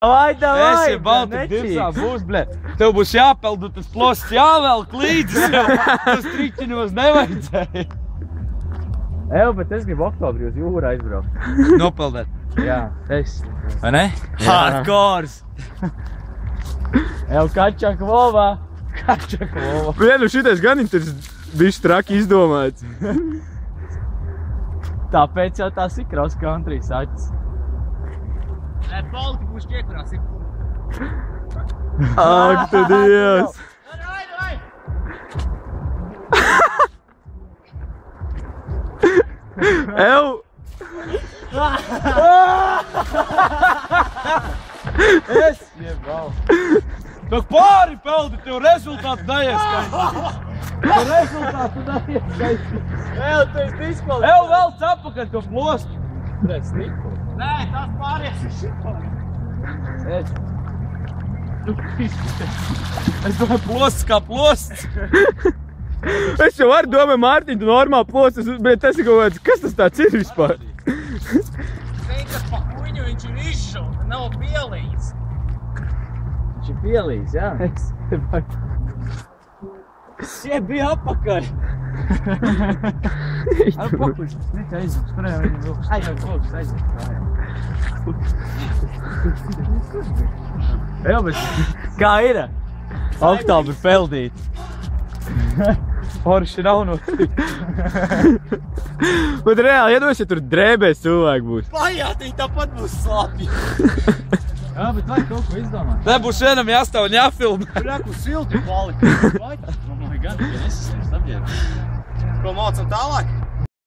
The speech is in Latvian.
Vai, davai! Esi Baltika dirsā būs, ble. Tev būs jāpeldu tas plosts jāvelk līdzi. Tas triķinos nevajadzēja. Eju, bet es gribu oktobrī uz jūru aizbraukt. Nopeldēt. Jā, es. Vai ne? Hardcores! Eju, Kačakovā. Kačakovā. Vienu šitais gan ir bišķi traki izdomāts. Tāpēc jau tās ir cross country saķis. Nē, Baltika būs ķiekurās ir. Ak, tu Dievs! Ew! Es jebau. Tu pāri peldi, tev rezultātu neieskaiti. Tev rezultātu neieskaiti. Eju, tu esi diskvalificēts. Eju vēl capakaļ to plostu. Redz, Niko. Nē, tās pāries ir šitā. Es domāju, plosts kā plosts. Es jau varu domāt, Mārtiņ, tu normāli plostas, bet tas ir kaut kāds, kas tas tāds ir vispār? Zini, kas pa kuņu viņš ir izšūt, nav pielīdz. Viņš ir pielīdz, jā? Šie bija apakaļ. Ar pakuļus, nec aizjums, kurējā viņi vilks. Aizjums. Jā, bet kā ir? Oktobri peldīt. Forši nav notikt. Bet reāli, iedomājies, ja tur drēbēs cilvēki būs. Pajātī tāpat būs slāpji. Jā, bet vajag kaut ko izdomāt. Te būs vienam jāstāv un jāfilm. Reku silti palika. Oh my god, ja nesasniegst apģērbu. Ko mācam tālāk?